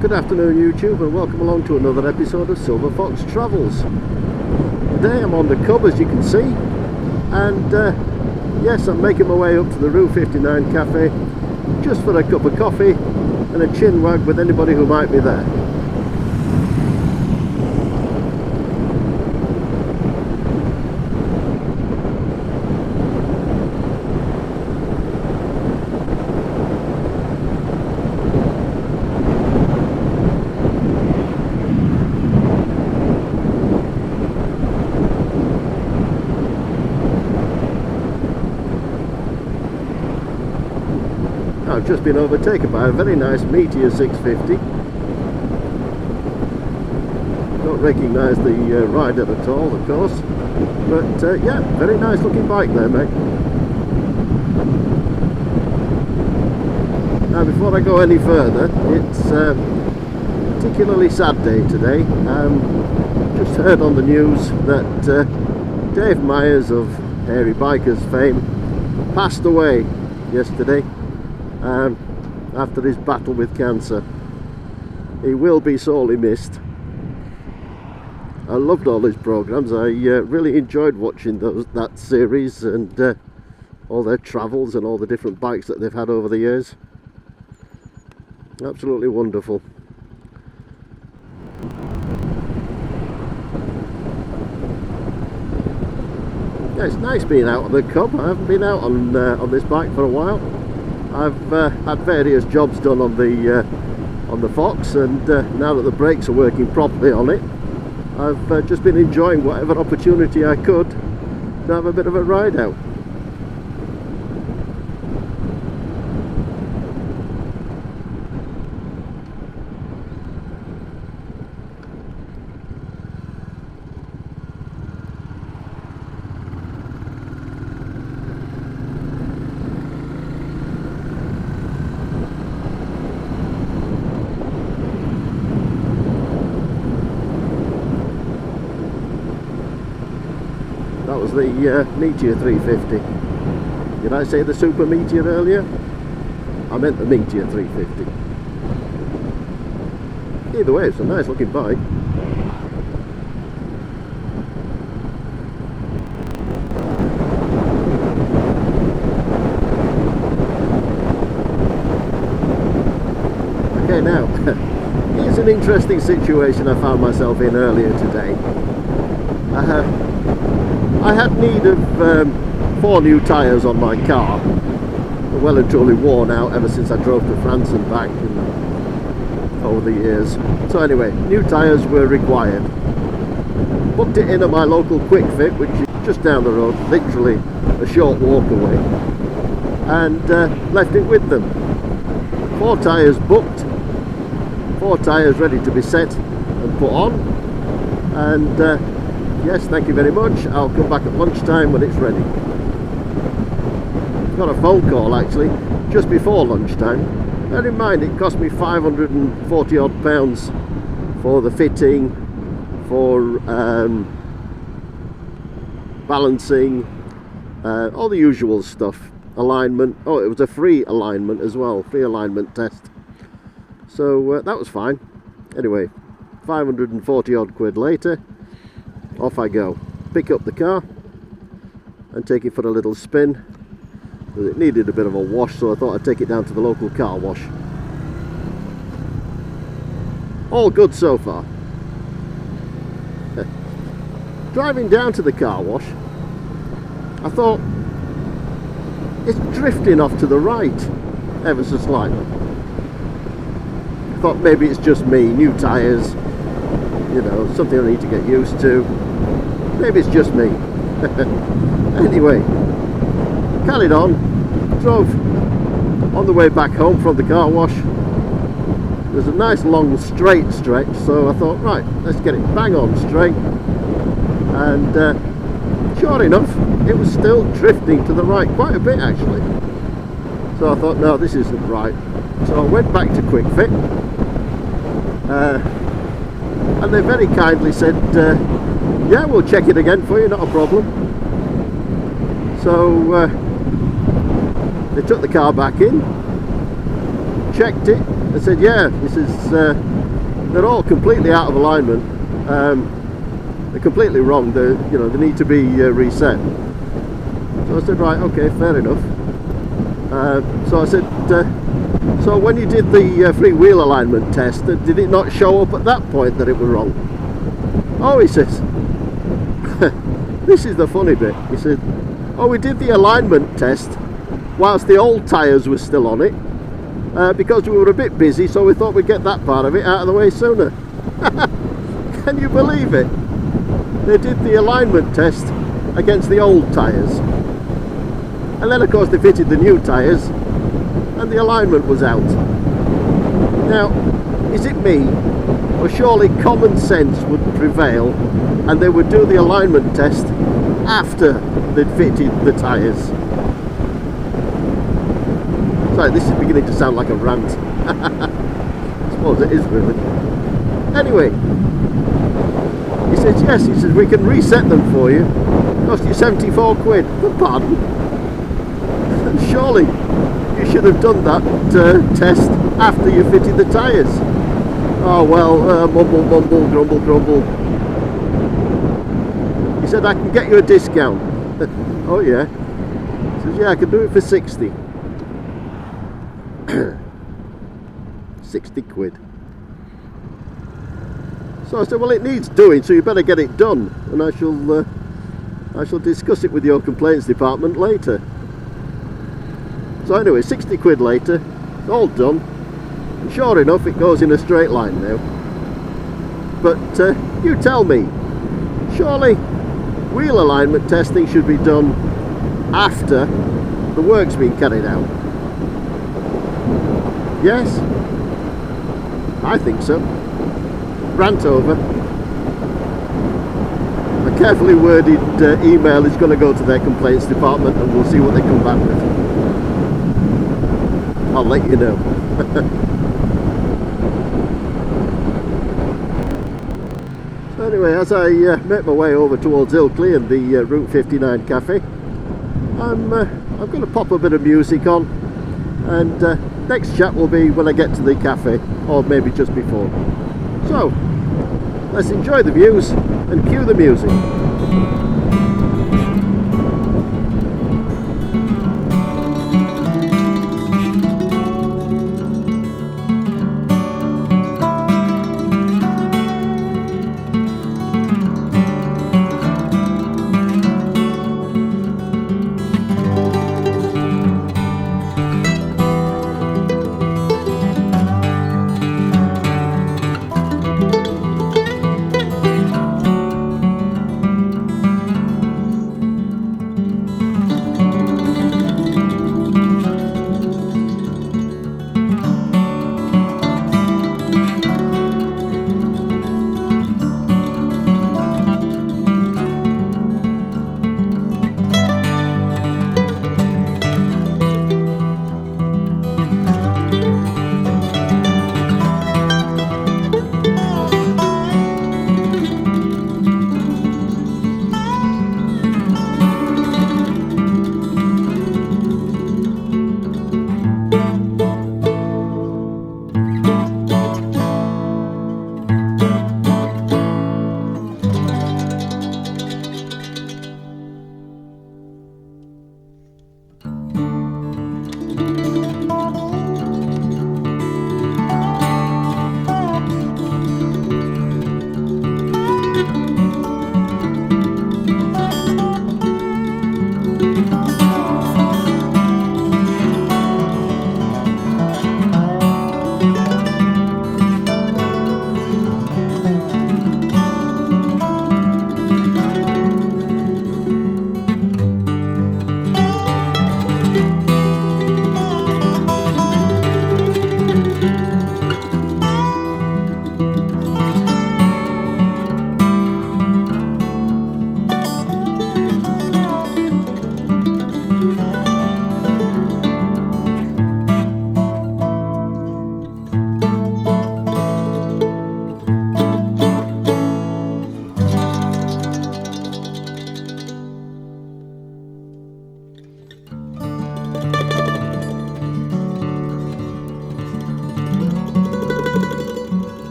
Good afternoon YouTube, and welcome along to another episode of Silver Fox Travels. Today I'm on the Cub, as you can see, and yes, I'm making my way up to the Route 59 cafe just for a cup of coffee and a chin wag with anybody who might be there. I've just been overtaken by a very nice Meteor 650. Don't recognise the rider at all, of course, but yeah, very nice looking bike there, mate. Now before I go any further, it's a particularly sad day today. Just heard on the news that Dave Myers of Hairy Bikers fame passed away yesterday. After his battle with cancer. He will be sorely missed. I loved all his programs. I really enjoyed watching that series and all their travels and all the different bikes that they've had over the years. Absolutely wonderful. Yeah, it's nice being out on the Cub. I haven't been out on this bike for a while. I've had various jobs done on the Fox, and now that the brakes are working properly on it, I've just been enjoying whatever opportunity I could to have a bit of a ride out. That was the Meteor 350. Did I say the Super Meteor earlier? I meant the Meteor 350. Either way, it's a nice looking bike. Okay, now, here's an interesting situation I found myself in earlier today. I had need of 4 new tyres on my car. They're well and truly worn out ever since I drove to France and back over the years. So anyway, new tyres were required. Booked it in at my local Quick Fit, which is just down the road, literally a short walk away, and left it with them. 4 tyres booked, 4 tyres ready to be set and put on, and yes, thank you very much. I'll come back at lunchtime when it's ready. Got a phone call actually just before lunchtime. Bear in mind, it cost me 540 odd pounds for the fitting, for balancing, all the usual stuff. Alignment. Oh, it was a free alignment as well, free alignment test. So that was fine. Anyway, 540 odd quid later, off I go. Pick up the car and take it for a little spin. It needed a bit of a wash, so I thought I'd take it down to the local car wash. All good so far. Driving down to the car wash, I thought it's drifting off to the right ever so slightly. I thought maybe it's just me, new tyres, you know, something I need to get used to. Maybe it's just me. Anyway, carried on, drove on the way back home from the car wash. There's a nice long straight stretch, so I thought, right, let's get it bang on straight. And sure enough, it was still drifting to the right quite a bit actually. So I thought, no, this isn't right. So I went back to Quick Fit. And they very kindly said, yeah, we'll check it again for you, not a problem. So they took the car back in, checked it, and said, yeah, this is they're all completely out of alignment. They're completely wrong. They need to be reset. So I said, right, okay, fair enough. So I said, so when you did the free wheel alignment test, did it not show up at that point that it was wrong? Oh, he says, this is the funny bit. He said, oh, we did the alignment test whilst the old tyres were still on it, because we were a bit busy, so we thought we'd get that part of it out of the way sooner. Can you believe it? They did the alignment test against the old tyres, and then of course they fitted the new tyres and the alignment was out. Now, is it me, or surely common sense would prevail and they would do the alignment test after they'd fitted the tyres? Sorry, this is beginning to sound like a rant. I suppose it is really. Anyway, he says, yes, he says, we can reset them for you. Cost you 74 quid. Pardon? Surely you should have done that test after you fitted the tyres. Oh well, mumble, mumble, grumble, grumble. He said, I can get you a discount. Oh yeah. He says, yeah, I can do it for 60. 60 quid. So I said, well, it needs doing, so you better get it done, and I shall discuss it with your complaints department later. So anyway, 60 quid later, it's all done, and sure enough it goes in a straight line now. But you tell me, surely wheel alignment testing should be done after the work's been carried out? Yes? I think so. Rant over. A carefully worded email is going to go to their complaints department, and we'll see what they come back with. I'll let you know. So anyway, as I make my way over towards Ilkley and the Route 59 cafe, I'm going to pop a bit of music on, and next chat will be when I get to the cafe, or maybe just before. So, let's enjoy the views and cue the music.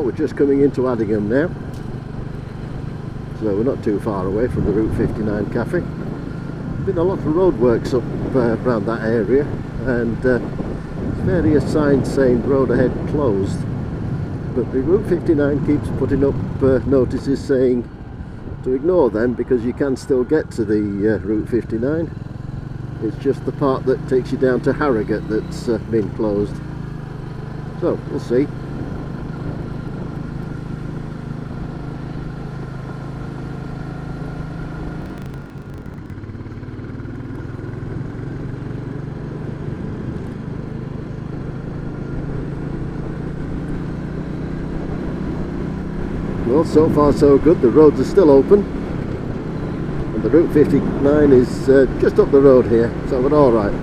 we're just coming into Addingham now, so we're not too far away from the Route 59 cafe. There's been a lot of roadworks up around that area, and various signs saying road ahead closed, but the Route 59 keeps putting up notices saying to ignore them because you can still get to the Route 59. It's just the part that takes you down to Harrogate that's been closed. So, we'll see. Well, so far so good. The roads are still open. And the Route 59 is just up the road here, so we're alright.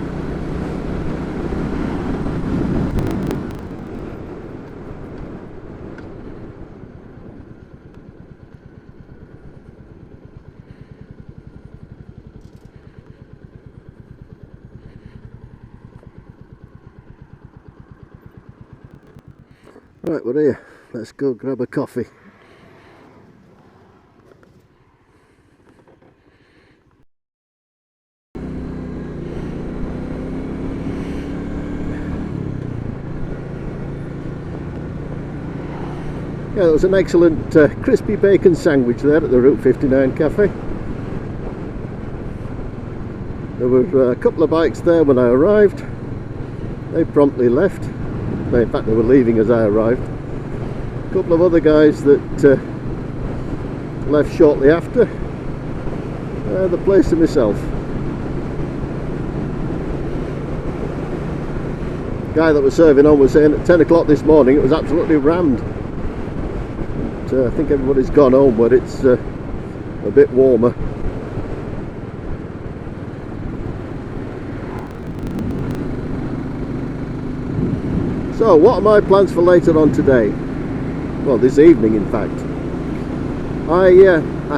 Right, we're here. Let's go grab a coffee. Yeah, there was an excellent crispy bacon sandwich there at the Route 59 cafe. There were a couple of bikes there when I arrived. They promptly left. In fact, they were leaving as I arrived. A couple of other guys that left shortly after. The place to myself. The guy that was serving on was saying at 10 o'clock this morning it was absolutely rammed. But, I think everybody's gone home where it's a bit warmer. So, what are my plans for later on today? Well, this evening, in fact. I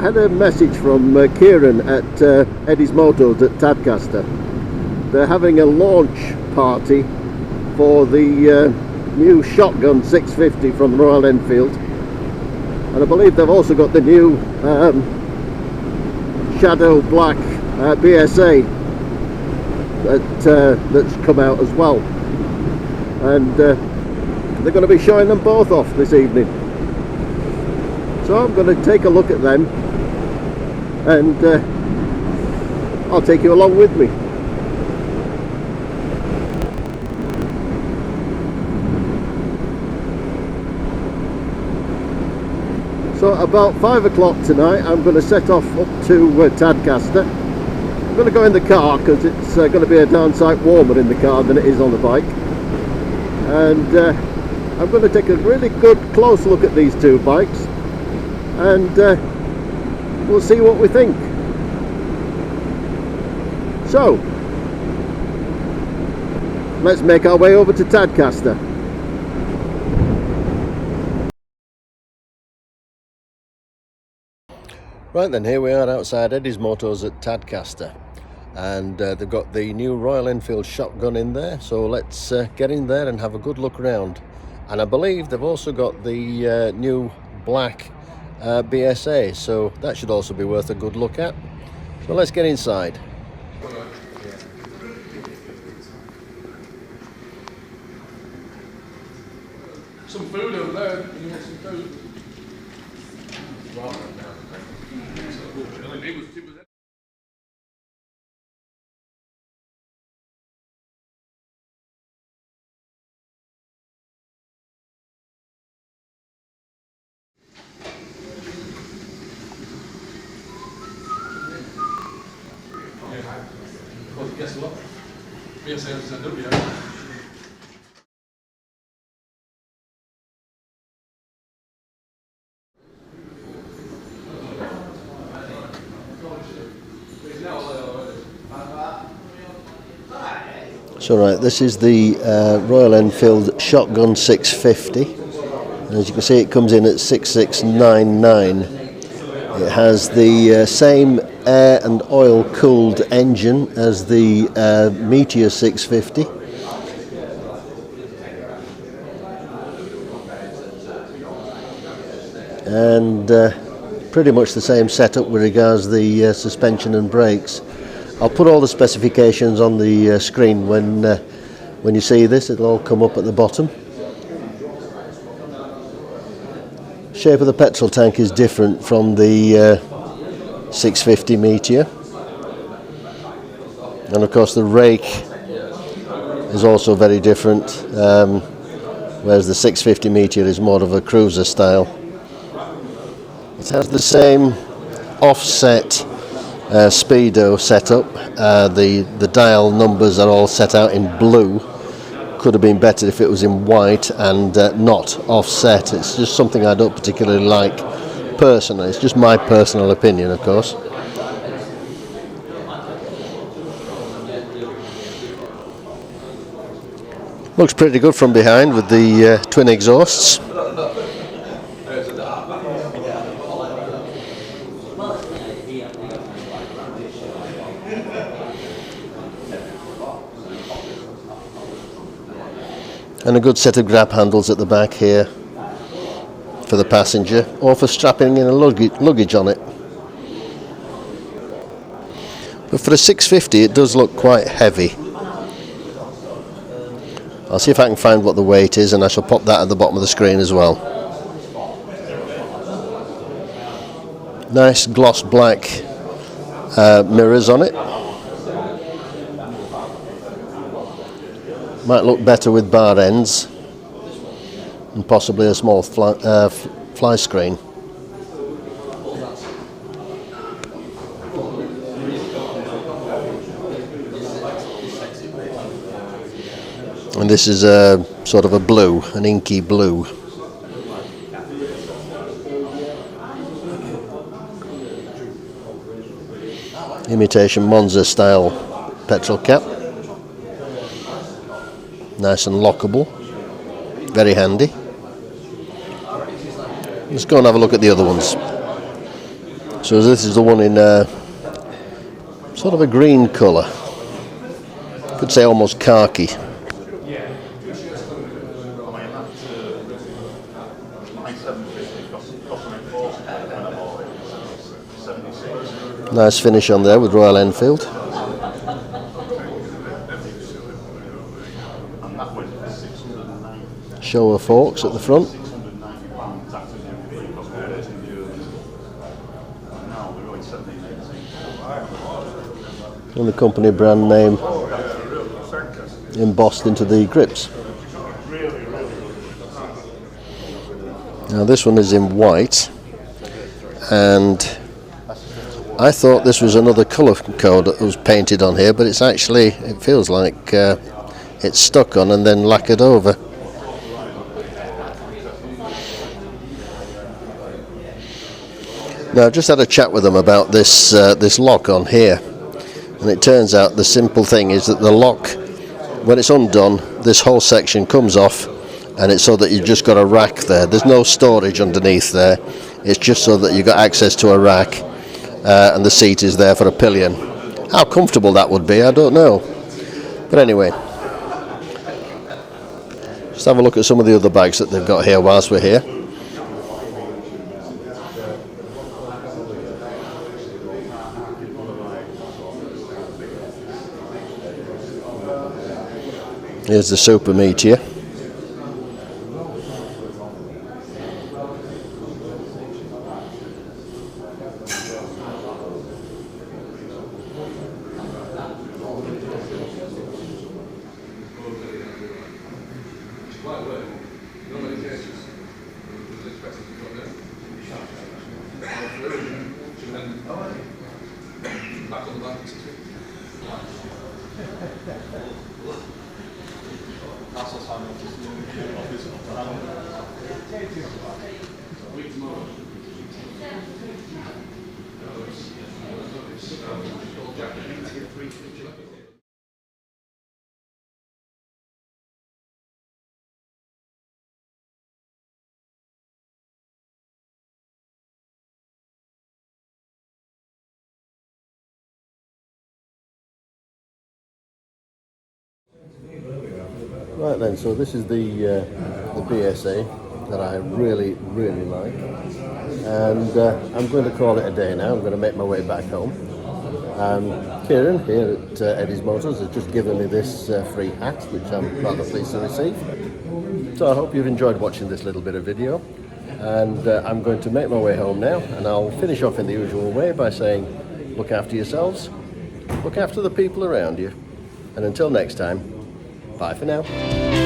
had a message from Kieran at Eddy's Motos at Tadcaster. They're having a launch party for the new Shotgun 650 from Royal Enfield, and I believe they've also got the new Shadow Black BSA that's come out as well. And they're going to be showing them both off this evening, so I'm going to take a look at them, and I'll take you along with me. So about 5 o'clock tonight I'm going to set off up to Tadcaster. I'm going to go in the car because it's going to be a darn sight warmer in the car than it is on the bike. And I'm going to take a really good close look at these two bikes, and we'll see what we think. So let's make our way over to Tadcaster. Right then, here we are outside Eddy's Motos at Tadcaster. And they've got the new Royal Enfield Shotgun in there, so let's get in there and have a good look around. And I believe they've also got the new black BSA, so that should also be worth a good look at. So let's get inside. Some food over there. You want some food? Well, guess what? BSA is a W. So right, this is the Royal Enfield Shotgun 650. And as you can see, it comes in at 6699. It has the same air and oil cooled engine as the Meteor 650. and pretty much the same setup with regards to the suspension and brakes. I'll put all the specifications on the screen when you see this. It'll all come up at the bottom. Shape of the petrol tank is different from the 650 Meteor, and of course the rake is also very different, whereas the 650 Meteor is more of a cruiser style. It has the same offset speedo setup. The dial numbers are all set out in blue. Could have been better if it was in white and not offset. It's just something I don't particularly like personally. It's just my personal opinion, of course. Looks pretty good from behind with the twin exhausts. And a good set of grab handles at the back here for the passenger, or for strapping in a luggage on it. But for a 650 it does look quite heavy. I'll see if I can find what the weight is, and I shall pop that at the bottom of the screen as well. Nice gloss black mirrors on it. Might look better with bar ends and possibly a small fly screen. And this is a sort of a blue, an inky blue. Imitation Monza style petrol cap. Nice and lockable, very handy. Let's go and have a look at the other ones. So this is the one in sort of a green colour, could say almost khaki. Nice finish on there with Royal Enfield. Shower forks at the front. And the company brand name embossed into the grips. Now this one is in white, and I thought this was another colour code that was painted on here, but it's actually, it feels like it's stuck on and then lacquered over. Now I've just had a chat with them about this this lock on here, and it turns out the simple thing is that the lock, when it's undone, this whole section comes off, and it's so that you've just got a rack there. There's no storage underneath there, it's just so that you've got access to a rack, and the seat is there for a pillion. How comfortable that would be, I don't know. But anyway, just have a look at some of the other bags that they've got here whilst we're here. Here's the Super Meteor. Right then, so this is the BSA that I really, really like. And I'm going to call it a day now. I'm going to make my way back home. Kieran here at Eddy's Motors has just given me this free hat, which I'm rather pleased to receive. So I hope you've enjoyed watching this little bit of video. And I'm going to make my way home now, and I'll finish off in the usual way by saying, look after yourselves, look after the people around you, and until next time, bye for now.